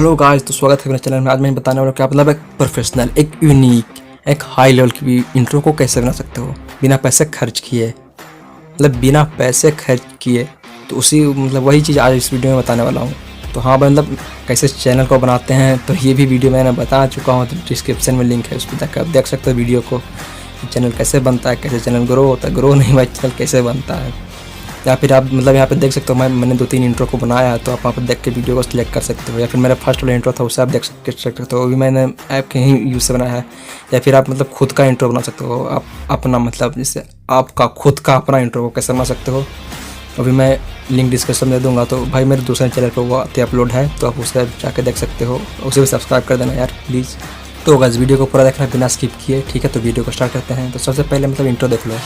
Hello guys, तो स्वागत है मेरे चैनल में। आज मैं बताने वाला हूँ क्या मतलब एक प्रोफेशनल, एक यूनिक, एक हाई लेवल की इंट्रो को कैसे बना सकते हो बिना पैसे खर्च किए। मतलब बिना पैसे खर्च किए, तो उसी मतलब वही चीज़ आज इस वीडियो में बताने वाला हूँ। तो हाँ, मतलब कैसे चैनल को बनाते हैं, तो ये भी वीडियो मैंने बता चुका हूँ। तो डिस्क्रिप्शन में लिंक है, उस पर जाकर आप देख सकते हो वीडियो को, चैनल कैसे बनता है, कैसे चैनल ग्रो होता है। ग्रो नहीं भाई, चैनल कैसे बनता है। या फिर आप मतलब यहाँ पे देख सकते हो, मैंने 2-3 इंट्रो को बनाया है, तो आप वहाँ पर देख के वीडियो को सिलेक्ट कर सकते हो। या फिर मेरा फर्स्ट वाला इंट्रो था, उसे आप देख सकते हो, वो भी मैंने ऐप के ही यूज़ से बनाया है। या फिर आप मतलब खुद का इंट्रो बना सकते हो, आप अपना मतलब जैसे आपका खुद का अपना इंट्रो को कैसे बना सकते हो, अभी मैं लिंक डिस्क्रिप्शन में दे दूँगा। तो भाई मेरे दूसरे चैनल पर वो आते अपलोड है, तो आप उसे जाके देख सकते हो। उसे भी सब्सक्राइब कर देना यार प्लीज़। तो गाइस, वीडियो को पूरा देखना बिना स्किप किए, ठीक है। तो वीडियो को स्टार्ट करते हैं। तो सबसे पहले मतलब इंट्रो देख लो।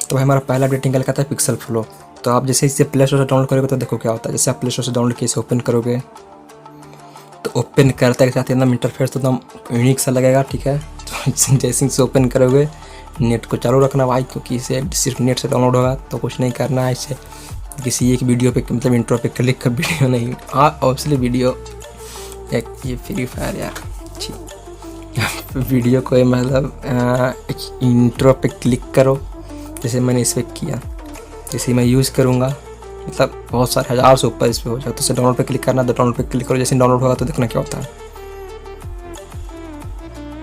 तो भाई हमारा पहला अपडेट निकल का था पिक्सल फ्लो। तो आप जैसे इसे प्ले स्टोर से डाउनलोड करोगे तो देखो क्या होता है। जैसे आप प्ले स्टोर से डाउनलोड किए, इसे ओपन करोगे तो ओपन करते के साथ एकदम इंटरफेस तो एकदम यूनिक सा लगेगा, ठीक है। तो जैसे इसे ओपन करोगे, नेट को चालू रखना भाई, क्योंकि इसे सिर्फ नेट से डाउनलोड होगा। तो कुछ नहीं करना है, इसे किसी एक वीडियो पे मतलब इंट्रो पे क्लिक कर, वीडियो नहीं, हाँ ऑब्वियसली वीडियो, एक ये फ्री फायर यार, वीडियो को मतलब एक इंट्रो पे क्लिक करो, जैसे मैंने इस पर किया। जैसे मैं यूज़ करूँगा, मतलब बहुत सारे हज़ार से ऊपर इस पर हो जाए, तो इसे डाउनलोड पे क्लिक करना, तो डाउनलोड पे क्लिक करो। जैसे डाउनलोड होगा तो देखना क्या होता है।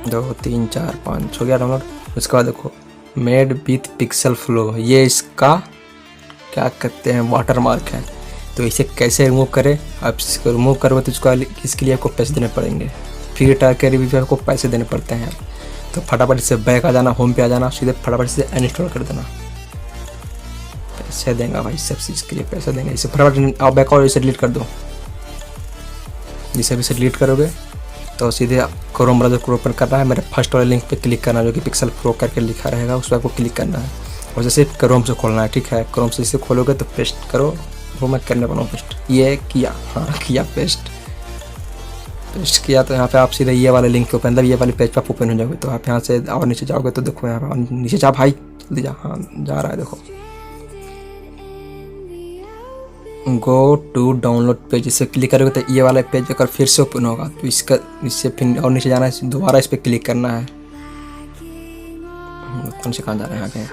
2 3 4 5 हो गया डाउनलोड। उसके बाद देखो मेड विथ पिक्सल फ्लो, ये इसका क्या कहते हैं वाटर मार्क है। तो इसे कैसे रिमूव करें, आप इसको रिमूव करोगे तो इसके लिए आपको पैसे देने पड़ेंगे। फ्री ट्रायल के रिव्यू पे आपको पैसे देने पड़ते हैं। तो फटाफट से बैक आ जाना, होम पे आ जाना, सीधे फटाफट से अनइंस्टॉल कर देना। पैसे देंगे भाई, सब चीज़ के लिए पैसे देंगे। इसे फटाफट आप बैक और इसे डिलीट कर दो। जिसे भी इसे डिलीट करोगे तो सीधे क्रोम ब्राउज़र को ओपन करना है। मेरे फर्स्ट वाले लिंक पे क्लिक करना है, जो कि पिक्सल प्रो करके लिखा रहेगा, उस पर आपको क्लिक करना है और जैसे क्रोम से खोलना है, ठीक है। क्रोम से इसे खोलोगे तो पेस्ट करो, वो मैं करने वाला हूँ पेस्ट। ये किया, हाँ किया, पेस्ट किया। तो यहाँ पे आप सीधे ये वाले लिंक के ऊपर, मतलब ये वाले पेज पर आप ओपन हो जाओगे। तो आप यहाँ से और नीचे जाओगे तो देखो, यहाँ पे नीचे जा भाई, जल्दी जा, हाँ जा रहा है देखो। गो टू डाउनलोड पेज, इसे क्लिक करोगे तो ये वाला पेज अगर फिर से ओपन होगा, तो इससे फिर और नीचे जाना है, दोबारा इस पर क्लिक करना है। कौन से कहाँ जा रहे हैं आगे।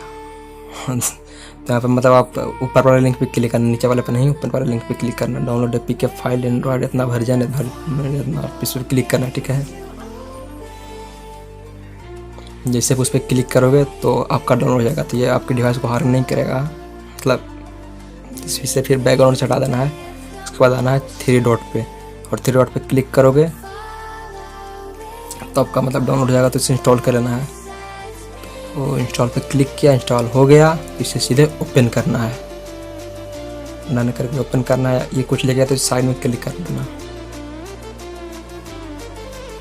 तो यहाँ पर मतलब आप ऊपर वाले लिंक पे क्लिक करना, नीचे वाले पे नहीं, ऊपर वाले लिंक पे क्लिक करना। डाउनलोड एपीके फाइल एंड्रॉइड इतना वर्जन है, इतना इस पर क्लिक करना, ठीक है। जैसे उस पर क्लिक करोगे तो आपका डाउनलोड हो जाएगा। तो ये आपके डिवाइस को हार्म नहीं करेगा, मतलब इससे फिर बैकग्राउंड से हटा देना है। उसके बाद आना है 3 डॉट पे, और 3 डॉट पे क्लिक करोगे तो आपका मतलब डाउनलोड हो जाएगा। तो इसे इंस्टॉल कर लेना है। तो इंस्टॉल पे क्लिक किया, इंस्टॉल हो गया। इसे सीधे ओपन करना है, डन करके ओपन करना है। ये कुछ ले गया तो साइड में क्लिक कर देना।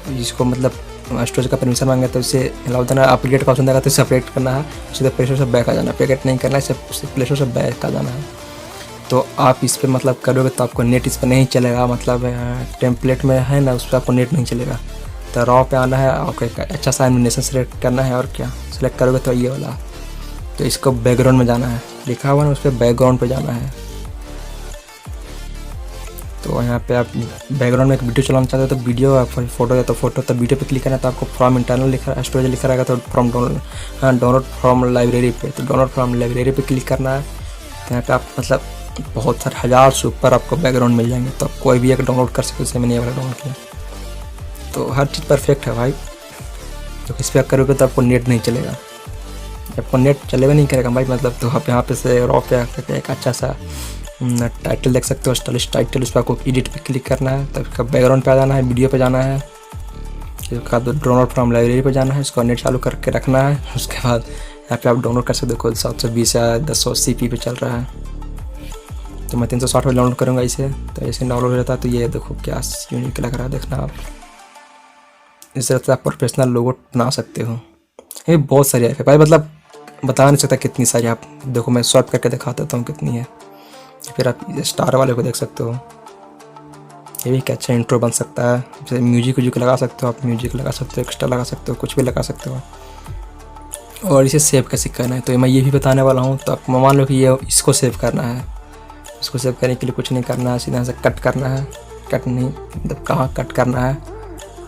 जिसको मतलब स्टोरेज का परमिशन मांगे तो इसे अलाउ देना। अपडेट का ऑप्शन देगा तो इसे अपडेट करना है, सीधे प्ले स्टोर से बैक आ जाना। अपडेट नहीं करना है, इसे प्ले स्टोर से बैक आ जाना है। तो आप इस पर मतलब करोगे तो आपको नेट इस पर नहीं चलेगा, मतलब टेम्पलेट में है ना, उस पर आपको नेट नहीं चलेगा। तो रॉ पे आना है, आपको एक अच्छा सा एनिमेशन सेलेक्ट करना है, और क्या सेलेक्ट करोगे तो ये वाला। तो इसको बैकग्राउंड में जाना है, लिखा हुआ ना उस पर, बैकग्राउंड पे जाना है। तो यहाँ पे आप बैकग्राउंड में एक वीडियो चलाना चाहते हो तो वीडियो, आप फोटो या तो फोटो, तो वीडियो पे क्लिक करना है। तो आपको फ्रॉम इंटरनल लिखा, स्टोरेज लिखा रहेगा, तो फ्रॉम डाउनलोड, हाँ डाउनलोड फ्रॉम लाइब्रेरी पे, तो डाउनलोड फ्रॉम लाइब्रेरी पे क्लिक करना है। तो यहाँ पे आप मतलब बहुत सारे हज़ार से ऊपर आपको बैकग्राउंड मिल जाएंगे, तो आप कोई भी एक डाउनलोड कर सकते हो। जैसे मैंने ये वाला डाउनलोड किया, तो हर चीज़ परफेक्ट है भाई। तो इस पर करोगे तो आपको नेट नहीं चलेगा, आपको नेट चलेगा नहीं करेगा भाई, मतलब। तो आप यहाँ पे से रॉ पे आकर एक अच्छा सा टाइटल देख सकते हो, स्टाइलिश टाइटल। उस पर आपको एडिट पे क्लिक करना है, तब इसका बैकग्राउंड पे आ जाना है, वीडियो पे जाना है, इसका डाउनलोड फ्रॉम लाइब्रेरी पे जाना है, इसको नेट चालू करके रखना है। उसके बाद यहाँ पे आप डाउनलोड कर सकते हो। 720 या 1080 पे चल रहा है, तो मैं 360 में डाउनलोड करूँगा इसे। तो ऐसे डाउनलोड हो जाता है। तो ये देखो क्या यूनिक लग रहा है, देखना आप। इस तरह से आप प्रोफेशनल लोगो बना सकते हो। ये बहुत सारी ऐप है भाई, मतलब बता नहीं सकता कितनी सारी। आप देखो, मैं सॉर्ट करके दिखा देता हूँ कितनी है। फिर आप स्टार वाले को देख सकते हो, ये भी क्या अच्छा इंट्रो बन सकता है। जैसे म्यूजिक लगा सकते हो, आप म्यूजिक लगा सकते हो, एक्स्ट्रा लगा सकते हो, कुछ भी लगा सकते हो। और इसे सेव कैसे करना है तो मैं ये भी बताने वाला हूँ। तो आप मान लो कि ये इसको सेव करना है, इसको सेव करने के लिए कुछ नहीं करना है, सीधा से कट करना है, कट नहीं मतलब कहाँ कट करना है,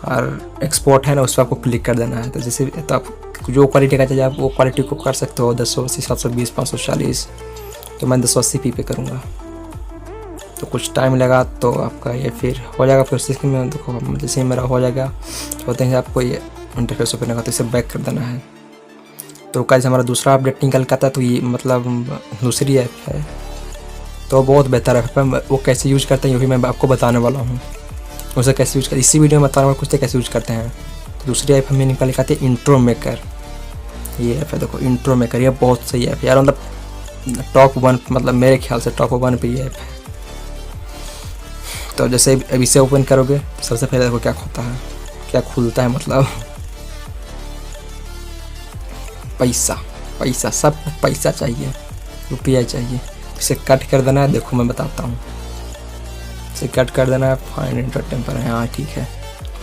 और एक्सपोर्ट है ना उस पर आपको क्लिक कर देना है। तो जैसे तो आप जो क्वालिटी का चाहिए आप वो क्वालिटी को कर सकते हो, 1080, 720, 540। तो मैं 1080p पे करूँगा। तो कुछ टाइम लगा तो आपका ये फिर हो जाएगा प्रोसेस में। देखो जैसे ही मेरा हो जाएगा तो होते हैं आपको ये इंटरफेस ओपन होगा, तो इसे बैक कर देना है। तो कैसे हमारा दूसरा अपडेट निकल का था, तो ये मतलब दूसरी ऐप है तो बहुत बेहतर ऐप है। वो कैसे यूज़ करते हैं ये भी मैं आपको बताने वाला हूँ। उसे कैसे यूज़ कर इसी वीडियो में बताने वाला कुछ कैसे यूज़ करते हैं। तो दूसरी ऐप हमें निकल के आती है इंट्रो मेकर। ये ऐप है देखो इंट्रो मेकर, ये बहुत सही ऐप यार, मतलब टॉप 1 मतलब मेरे ख्याल से टॉप 1 पे ये ऐप है। तो जैसे अब इसे ओपन करोगे सबसे पहले देखो क्या होता है, क्या खुलता है, मतलब पैसा पैसा, सब पैसा चाहिए, रुपया चाहिए। इसे कट कर देना है, देखो मैं बताता हूँ। इसे कट कर देना है, फाइन इंटर टेम्पर है, हाँ ठीक है।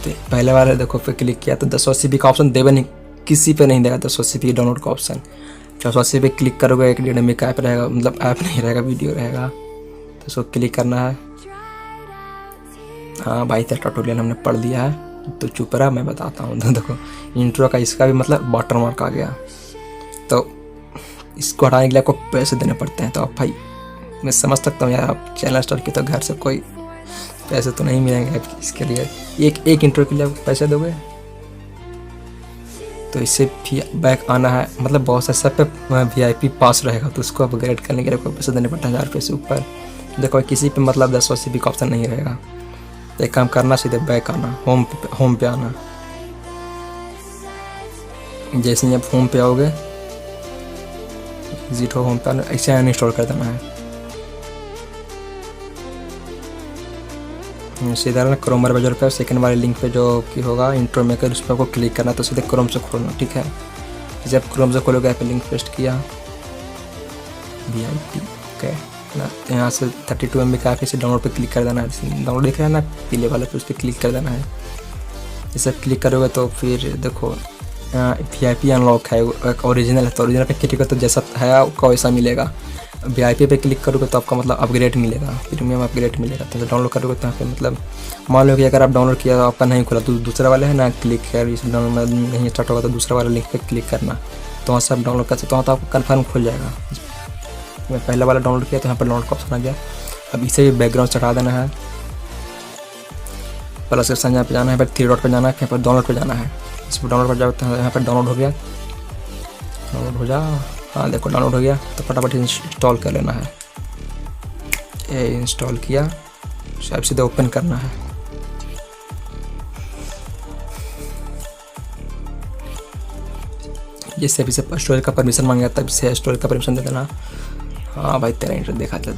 तो पहले वाले देखो पे क्लिक किया तो 1080p का ऑप्शन देवे नहीं, किसी पे नहीं देगा 1080p डाउनलोड का ऑप्शन। 480 पे क्लिक करोगे 1 1.5 MB का ऐप रहेगा, मतलब ऐप नहीं रहेगा, वीडियो रहेगा। तो इसको क्लिक करना है। हाँ भाई तेरा ट्यूटोरियल हमने पढ़ लिया है तो चुप रहा, मैं बताता हूँ। तो देखो इंट्रो का इसका भी मतलब वाटर मार्क आ गया। तो इसको हटाने के लिए आपको पैसे देने पड़ते हैं। तो आप भाई मैं समझ सकता हूँ यार, आप चैनल स्टार्ट किए तो घर से कोई पैसे तो नहीं मिलेंगे इसके लिए, एक इंट्रो के लिए आप पैसे दोगे। तो इससे भी बैक आना है, मतलब बहुत सारे सब पे VIP पास रहेगा तो उसको अपग्रेड करने के लिए आपको पैसे देने पड़ते हैं 1000 रुपये से ऊपर। देखो किसी पे मतलब 1080p का ऑप्शन नहीं रहेगा। तो एक काम करना, सीधे बैक आना, होम पे आना। जैसे ही आप होम पे आओगे, विजिट हो होम पे आना, इसे अनइंस्टॉल कर देना है। सीधा ना क्रोम ब्राउज़र पे सेकंड वाले लिंक पे जो कि होगा इंट्रो मेकर, उस पर आपको क्लिक करना। तो सीधे क्रोम से खोलना, ठीक है। जैसे आप क्रोम से खोलोगे यहाँ पे लिंक पेस्ट किया VIP ओके ना, तो यहाँ से 32 MB का इसे डाउनलोड पे क्लिक कर देना है। डाउनलोड दिख रहा है ना पीले वाले पे, उस पर क्लिक कर देना है। जैसे क्लिक करोगे तो फिर देखो VIP अनलॉक है, एक ओरिजिनल है। तो ओरिजिनल पे क्लिक करो तो जैसा है आपको वैसा मिलेगा। VIP पे क्लिक करोगे तो आपका मतलब अपग्रेड मिलेगा, प्रीमियम अपग्रेड मिलेगा। तो डाउनलोड करोगे तो यहाँ पे मतलब मान लो कि अगर आप डाउनलोड किया तो आपका नहीं खुला तो दूसरा वाला है ना क्लिक है, इस डाउनलोड नहीं स्टार्ट होगा तो दूसरा वाला लिंक पे क्लिक करना, तो वहाँ से आप डाउनलोड कर सकते हो। वहाँ तो आपको कन्फर्म खुल जाएगा। मैं पहला वाला डाउनलोड किया तो यहाँ पर डाउनलोड का ऑप्शन आ गया। अब इसे भी बैकग्राउंड से हटा देना है, प्लस के साथ यहाँ पे जाना है, फिर 3 डॉट पे जाना है, यहाँ पर डाउनलोड पे जाना है। इस पर डाउनलोड पर जाओ तो यहाँ पर डाउनलोड हो गया, डाउनलोड हो जा, हाँ देखो डाउनलोड हो गया। तो फटाफट इंस्टॉल कर लेना है। ये इंस्टॉल किया, अब सीधे ओपन करना है। जैसे अभी से स्टोरेज का परमिशन मांगा तब से स्टोरेज का परमिशन दे देना। हाँ भाई तेरा इंटर देखा था,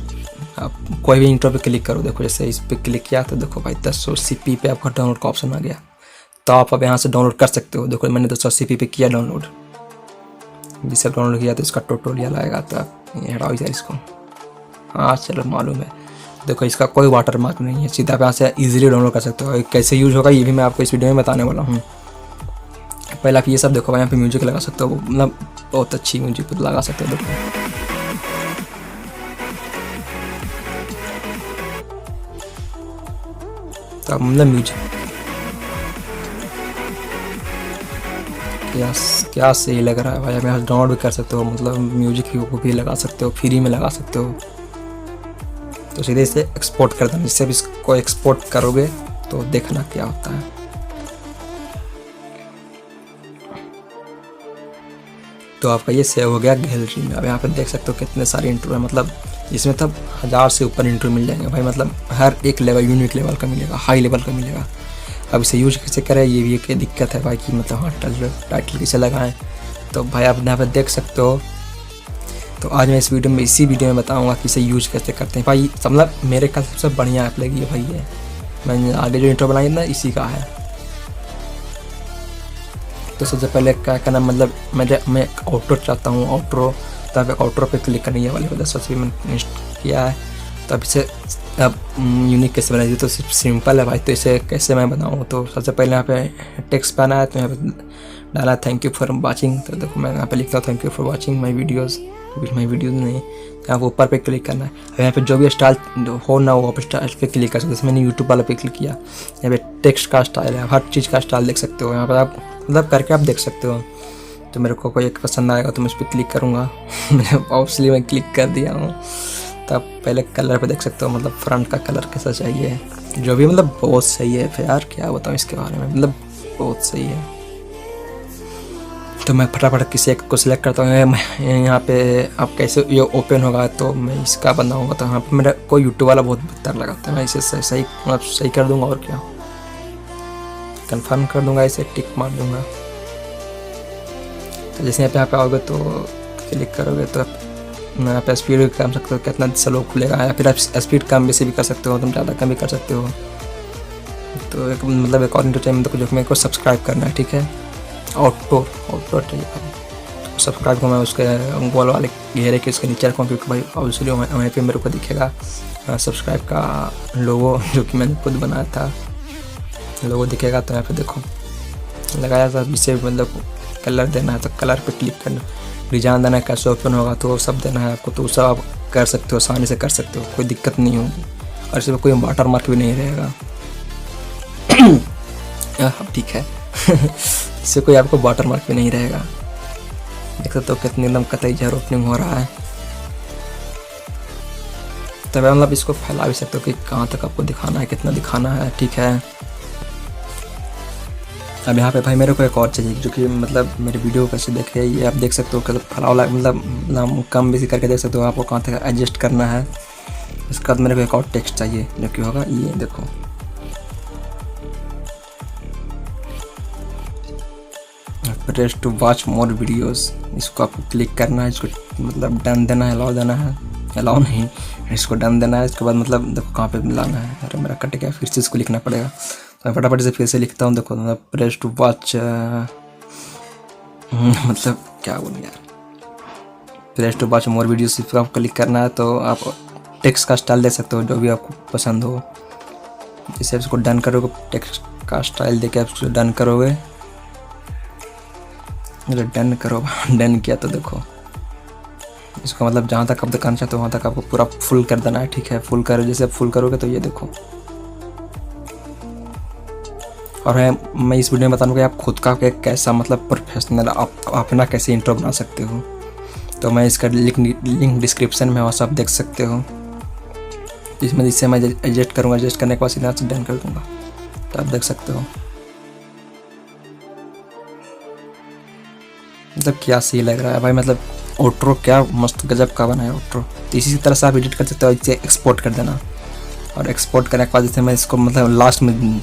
आप कोई भी इंट्रो पे क्लिक करो, देखो जैसे इस पर क्लिक किया तो देखो भाई 1080p पे आपका डाउनलोड का ऑप्शन आ गया। तो आप अब यहाँ से डाउनलोड कर सकते हो। देखो मैंने 1080p पे किया डाउनलोड, जिसे डाउनलोड किया तो इसका ट्यूटोरियल आएगा। तो आप ये हटाओ यार इसको, हाँ चलो मालूम है। देखो इसका कोई वाटर मार्क नहीं है, सीधा आप यहाँ से ईजिली डाउनलोड कर सकते हो। कैसे यूज़ होगा ये भी मैं आपको इस वीडियो में बताने वाला हूँ। पहले आप ये सब देखो, यहाँ पे म्यूजिक लगा सकते हो, मतलब बहुत अच्छी म्यूजिक लगा सकते हो। देखो तो मतलब म्यूजिक क्या सही लग रहा है भाई। आप यहाँ डाउनलोड भी कर सकते हो, मतलब म्यूजिक को भी लगा सकते हो, फ्री में लगा सकते हो। तो सीधे इसे एक्सपोर्ट कर देना। जिससे भी इसको एक्सपोर्ट करोगे तो देखना क्या होता है। तो आपका ये सेव हो गया गैलरी में। अब यहाँ पे देख सकते हो कितने सारे इंट्रो है, मतलब इसमें तब 1000 से ऊपर इंट्रो मिल जाएंगे भाई। मतलब हर एक लेवल यूनिक लेवल का मिलेगा, हाई लेवल का मिलेगा। अब इसे यूज कैसे करें ये भी एक दिक्कत है भाई, कि मतलब हाँ टाइटल कैसे लगाएं। तो भाई आप यहाँ पर देख सकते हो। तो आज मैं इसी वीडियो में बताऊंगा कि इसे यूज कैसे करते हैं भाई। मतलब मेरे ख्याल सबसे बढ़िया ऐप लगी है भाई ये। मैंने आगे जो इंट्रो बनाई ना इसी का है। तो सबसे पहले क्या करना, मतलब मैं आउटरो चाहता हूँ, आउटरो। तब आउटरो पे क्लिक करनी है वाले 1080 मैंने किया है। तब इसे अब यूनिक कैसे बनाइए, तो सिर्फ सिंपल है भाई। तो इसे कैसे मैं बनाऊँ, तो सबसे पहले यहाँ पे टेक्स्ट पे आना है। तो यहाँ पे डाला थैंक यू फॉर वाचिंग, तो देखो मैं यहाँ पे लिखता हूँ thank you for watching my videos नहीं, यहाँ पे ऊपर पे क्लिक करना है। अब यहाँ पे जो भी स्टाइल हो ना वो आप स्टाइल पे क्लिक कर सकते हो। जैसे मैंने यूट्यूब वाला पे क्लिक किया, यहाँ पे टेक्स्ट का स्टाइल है, हर चीज़ का स्टाइल देख सकते हो। यहाँ पर आप मतलब करके आप देख सकते हो। तो मेरे को कोई एक पसंद आएगा तो मैं इस पर क्लिक करूँगा। मैंने ऑब्वियसली मैं क्लिक कर दिया हूँ। तो आप पहले कलर पे देख सकते हो, मतलब फ्रंट का कलर कैसा चाहिए, जो भी मतलब बहुत सही है। फिर यार क्या बताऊँ इसके बारे में, मतलब बहुत सही है। तो मैं फटाफट किसी एक को सिलेक्ट करता हूँ। यहाँ पे आप कैसे ये ओपन होगा, तो मैं इसका बनाऊँगा। तो यहाँ पे मेरा कोई यूट्यूब वाला बहुत बेहतर लगा, तो मैं इसे सही मतलब सही कर दूँगा। और क्या, कंफर्म कर दूँगा, इसे टिक मार दूँगा। तो जैसे यहाँ पे आओगे तो क्लिक करोगे तो यहाँ पे स्पीड कम सकते हो, कितना स्लो खुलेगा, या फिर आप स्पीड कम बेसी भी कर सकते हो, तुम ज़्यादा कम भी कर सकते हो। तो एक मतलब अकॉर्डिंग टू टाइम तो जो मेरे को सब्सक्राइब करना है, ठीक है। ऑटो चाहिए, तो सब्सक्राइब को मैं उसके गोल वाले घेरे के इसके नीचे रखूँ, क्योंकि भाई ऑब्वियसली वहीं पे मेरे को दिखेगा सब्सक्राइब का लोगो, जो कि मैंने खुद बनाया था, लोगो दिखेगा। तो यहाँ पे देखो लगाया था, इसे मतलब कलर देना है तो कलर पे क्लिक करना, डिजाइन देना है, कैसे ओपन होगा तो वो सब देना है आपको। तो सब आप कर सकते हो, आसानी से कर सकते हो, कोई दिक्कत नहीं होगी। और इसमें कोई वाटर मार्क भी नहीं रहेगा। ठीक है। इससे कोई आपको वाटर मार्क भी नहीं रहेगा। देख सकते हो कितनी एकदम कतई जहर ओपनिंग हो रहा है। तो मतलब इसको फैला भी सकते हो कि कहाँ तक आपको दिखाना है, कितना दिखाना है, ठीक है। अब यहाँ पे भाई मेरे को एक और चाहिए, जो कि मतलब मेरे वीडियो कैसे देख रहे हैं, ये आप देख सकते हो कि फैला मतलब कम बेसी करके देख सकते हो आपको कहाँ तक एडजस्ट करना है। इसके बाद मेरे को एक और टेक्स्ट चाहिए, जो कि होगा ये देखो, press to watch more videos. इसको आपको क्लिक करना है, इसको मतलब डन देना है, अलाउ देना है, अलाउ नहीं, इसको डन देना है। इसके बाद मतलब देखो कहाँ पे मिलाना है। अरे मेरा कट गया, फिर से इसको लिखना पड़ेगा। तो मैं फटाफट से फिर से लिखता हूँ। देखो मतलब प्रेस टू वॉच, मतलब क्या बोलूँ यार, press to watch more videos, इस पर आपको क्लिक करना है। तो आप टेक्स्ट का स्टाइल दे सकते हो, जो भी आपको पसंद हो। जैसे इसको डन करोगे, टेक्स्ट का स्टाइल देके आप इसको डन करोगे। डन करो, डन किया तो देखो इसको मतलब जहाँ तक आप दिखाना चाहते हो वहाँ तक आपको पूरा फुल कर देना है, ठीक है। फुल करो, जैसे आप फुल करोगे तो ये देखो। और मैं इस वीडियो में बताऊँगा कि आप खुद का कैसा मतलब प्रोफेशनल आप अपना कैसे इंट्रो बना सकते हो। तो मैं इसका लिंक डिस्क्रिप्शन में, वहाँ से आप देख सकते हो। इससे मैं एडजस्ट करूँगा, एडजस्ट करने के बाद सीधा से डन कर दूँगा, तो आप देख सकते हो। मतलब क्या सही लग रहा है भाई, मतलब आउट्रो क्या मस्त गजब का बना है आउट्रो। तो इसी तरह से आप एडिट कर सकते हो, इसे एक्सपोर्ट कर देना। और एक्सपोर्ट करने के बाद जैसे मैं इसको मतलब लास्ट में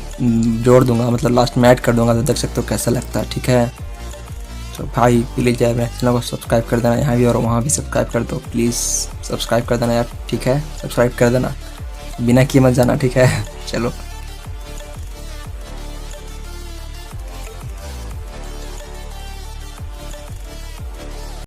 जोड़ दूंगा, मतलब लास्ट में ऐड कर दूंगा, तो देख सकते हो कैसा लगता है, ठीक है। तो भाई प्लीज़ यार मेरे चैनल को सब्सक्राइब कर देना, यहाँ भी और वहाँ भी सब्सक्राइब कर दो, प्लीज़ सब्सक्राइब कर देना यार, ठीक है। सब्सक्राइब कर देना, बिना किए मत जाना, ठीक है। चलो।